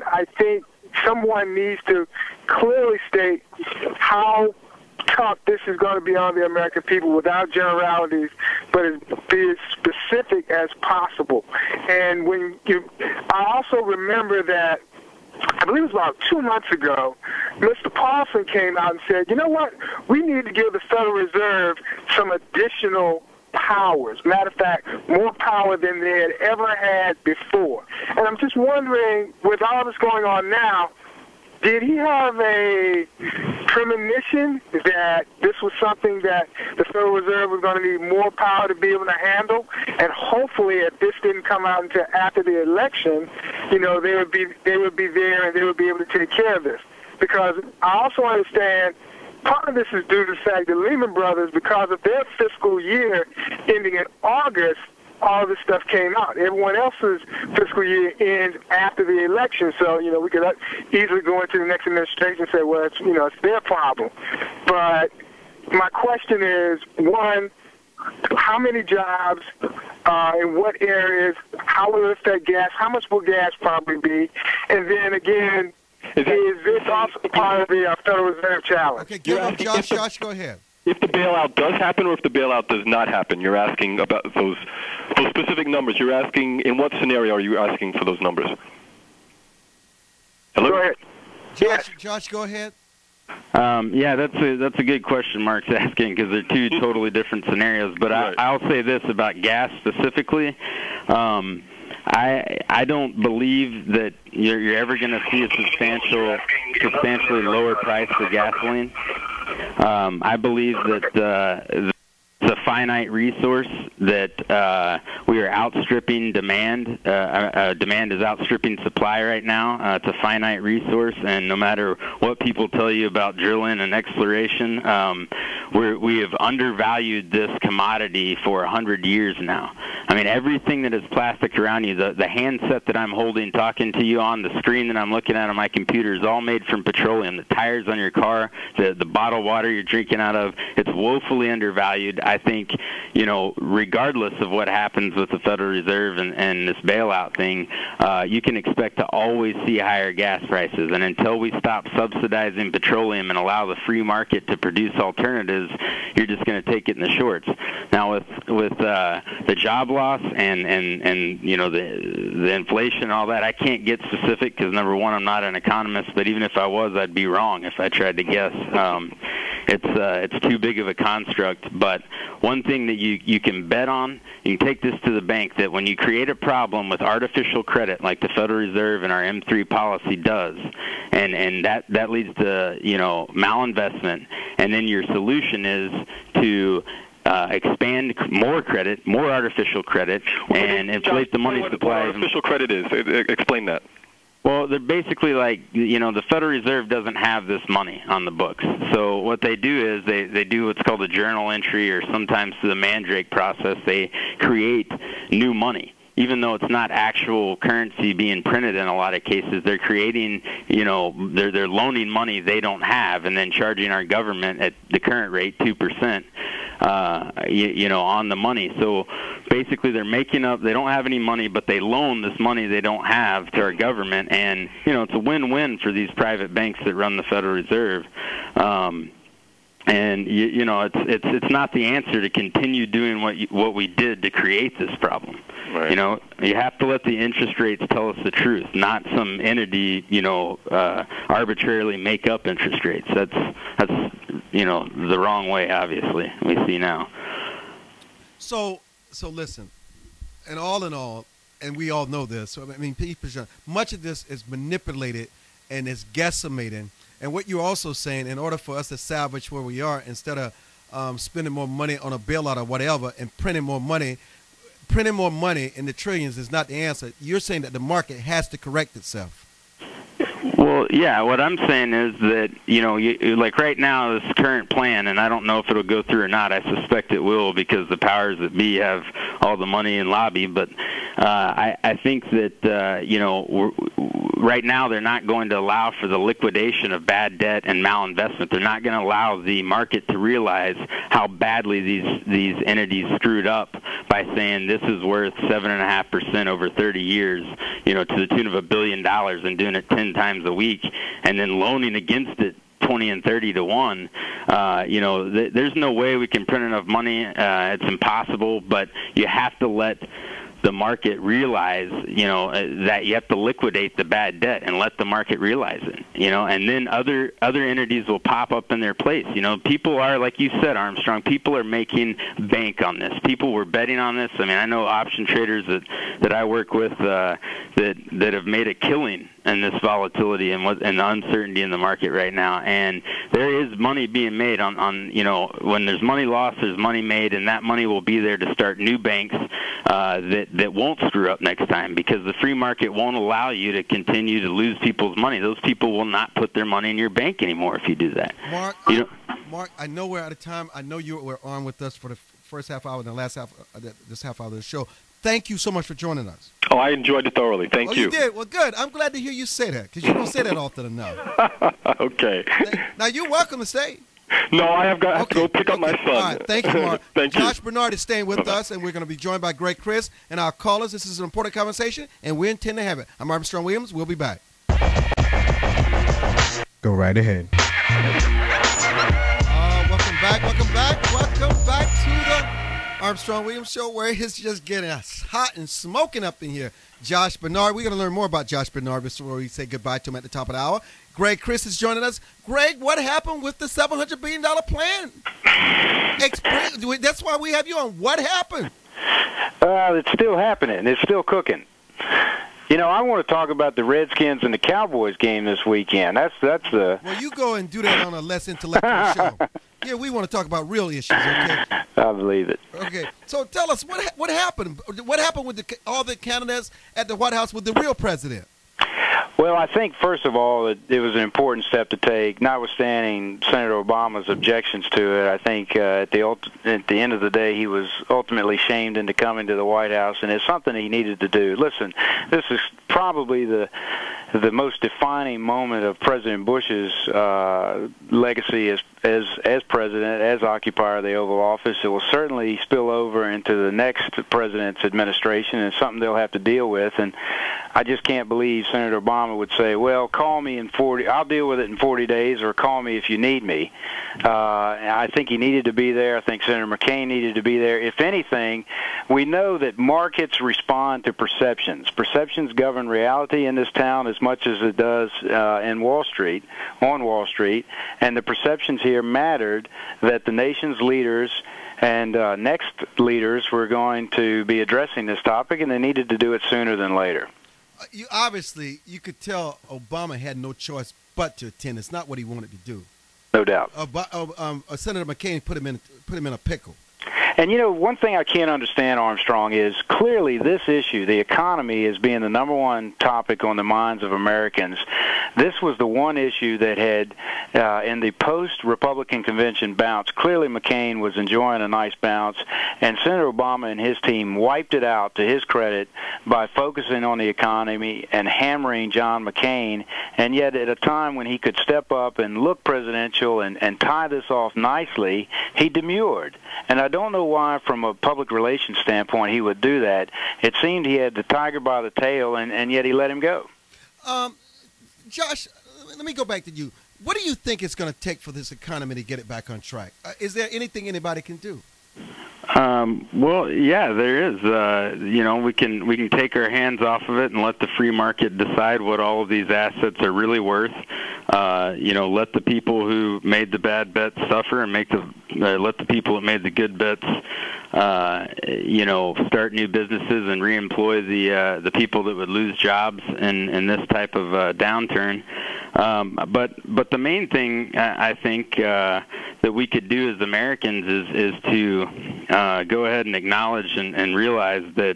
I think someone needs to clearly state how tough this is going to be on the American people without generalities, but be as specific as possible. And I also remember that, I believe it was about 2 months ago, Mr. Paulson came out and said, you know what, we need to give the Federal Reserve some additional powers. Matter of fact, more power than they had ever had before. And I'm just wondering, with all this going on now, did he have a premonition that this was something that the Federal Reserve was going to need more power to be able to handle? And hopefully, if this didn't come out until after the election, they would be there and they would be able to take care of this. Because I also understand part of this is due to the fact that Lehman Brothers, because of their fiscal year ending in August, all this stuff came out. Everyone else's fiscal year ends after the election, so we could easily go into the next administration and say, well, it's their problem. But my question is, one, how many jobs, in what areas, how will it affect gas, how much will gas probably be, and then again, is this also part of the Federal Reserve challenge? Okay, Josh, go ahead. If the bailout does happen or if the bailout does not happen, you're asking about those specific numbers. You're asking, in what scenario are you asking for those numbers? Hello? Go ahead. Josh, go ahead. Yeah, that's a good question Mark's asking, because they're two totally different scenarios. But right. I'll say this about gas specifically. I don't believe that you're ever going to see a substantially lower price for gasoline. I believe that it's a finite resource, that we are outstripping demand. Demand is outstripping supply right now. It's a finite resource, and no matter what people tell you about drilling and exploration, we have undervalued this commodity for 100 years now. I mean, everything that is plastic around you, the handset that I'm holding, talking to you on, the screen that I'm looking at on my computer is all made from petroleum. The tires on your car, the bottled water you're drinking out of, it's woefully undervalued. I think, regardless of what happens with the Federal Reserve and this bailout thing, you can expect to always see higher gas prices. And until we stop subsidizing petroleum and allow the free market to produce alternatives, you're just going to take it in the shorts. Now, with the job loss and the inflation and all that, I can't get specific because, number one, I'm not an economist, but even if I was, I'd be wrong if I tried to guess. It's too big of a construct. But one thing that you can bet on, you can take this to the bank, that when you create a problem with artificial credit like the Federal Reserve and our M3 policy does, and that leads to malinvestment, and then your solution is to expand more credit, more artificial credit, and inflate the money supply. What artificial credit is? Explain that. Well, they're basically like, the Federal Reserve doesn't have this money on the books. So what they do is they do what's called a journal entry, or sometimes through the Mandrake process, they create new money. Even though it's not actual currency being printed in a lot of cases, they're creating, they're loaning money they don't have and then charging our government at the current rate 2%, on the money. So basically they're making up, they don't have any money, but they loan this money they don't have to our government. And, it's a win-win for these private banks that run the Federal Reserve. And it's not the answer to continue doing what we did to create this problem. Right. You have to let the interest rates tell us the truth, not some entity arbitrarily make up interest rates. That's the wrong way. Obviously, we see now. So listen, and all, and we all know this. So I mean, much of this is manipulated and is guesstimating. And what you're also saying, in order for us to salvage where we are, instead of spending more money on a bailout or whatever and printing more money in the trillions is not the answer. You're saying that the market has to correct itself. Well, yeah, what I'm saying is that, like right now, this current plan, and I don't know if it'll go through or not. I suspect it will because the powers that be have all the money and lobby. But I think that, right now they're not going to allow for the liquidation of bad debt and malinvestment. They're not going to allow the market to realize how badly these entities screwed up by saying this is worth 7.5% over 30 years. to the tune of $1 billion and doing it 10 times a week, and then loaning against it 20 and 30 to 1. There's no way we can print enough money. It's impossible, but you have to let the market realize, that you have to liquidate the bad debt and let the market realize it, and then other entities will pop up in their place. People are, like you said, Armstrong, people are making bank on this. People were betting on this. I mean, I know option traders that I work with that have made a killing in this volatility and the uncertainty in the market right now. And there is money being made on when there's money lost, there's money made, and that money will be there to start new banks that won't screw up next time, because the free market won't allow you to continue to lose people's money. Those people will not put their money in your bank anymore if you do that. Mark, I know we're out of time. I know you were on with us for the first half hour and the last half, this half hour of the show. Thank you so much for joining us. Oh, I enjoyed it thoroughly. Thank you. You did? Well, good. I'm glad to hear you say that, because you don't say that often enough. Okay. Now, you're welcome to stay. No, I have to go pick up my son. All right, thank you, Mark. Thank you. Josh Bernard is staying with us, and we're going to be joined by Greg Chris and our callers. This is an important conversation, and we intend to have it. I'm Armstrong Williams. We'll be back. Go right ahead. Welcome back to the Armstrong Williams Show, where it's just getting hot and smoking up in here. Josh Bernard, we're going to learn more about Josh Bernard before we say goodbye to him at the top of the hour. Greg Chris is joining us. Greg, what happened with the $700 billion plan? That's why we have you on. What happened? It's still happening. It's still cooking. I want to talk about the Redskins and the Cowboys game this weekend. That's the. Well, you go and do that on a less intellectual show. Yeah, we want to talk about real issues, okay? I believe it. Okay, so tell us, what happened? What happened with all the candidates at the White House with the real president? Well, I think, first of all, it was an important step to take, notwithstanding Senator Obama's objections to it. I think at the end of the day, he was ultimately shamed into coming to the White House, and it's something he needed to do. Listen, this is probably the most defining moment of President Bush's legacy as president, as occupier of the Oval Office. It will certainly spill over into the next president's administration, and it's something they'll have to deal with. And I just can't believe Senator Obama would say, well, call me in 40, I'll deal with it in 40 days, or call me if you need me. I think he needed to be there. I think Senator McCain needed to be there. If anything, we know that markets respond to perceptions. Perceptions govern reality in this town as much as it does on Wall Street, and the perceptions here mattered that the nation's leaders and next leaders were going to be addressing this topic, and they needed to do it sooner than later. You could tell Obama had no choice but to attend. It's not what he wanted to do. No doubt. Senator McCain put him in a pickle. And, one thing I can't understand, Armstrong, is clearly this issue, the economy, as being the number one topic on the minds of Americans. This was the one issue that had, in the post-Republican convention bounce, clearly McCain was enjoying a nice bounce, and Senator Obama and his team wiped it out, to his credit, by focusing on the economy and hammering John McCain, and yet at a time when he could step up and look presidential and tie this off nicely, he demurred. And I don't know why, from a public relations standpoint, he would do that. It seemed he had the tiger by the tail, and yet he let him go. Josh, let me go back to you. What do you think it's going to take for this economy to get it back on track? Is there anything anybody can do? Well, yeah, there is. We can take our hands off of it and let the free market decide what all of these assets are really worth. Let the people who made the bad bets suffer, and let the people that made the good bets, start new businesses and reemploy the people that would lose jobs in this type of downturn. But the main thing I think that we could do as Americans is to go ahead and acknowledge and realize that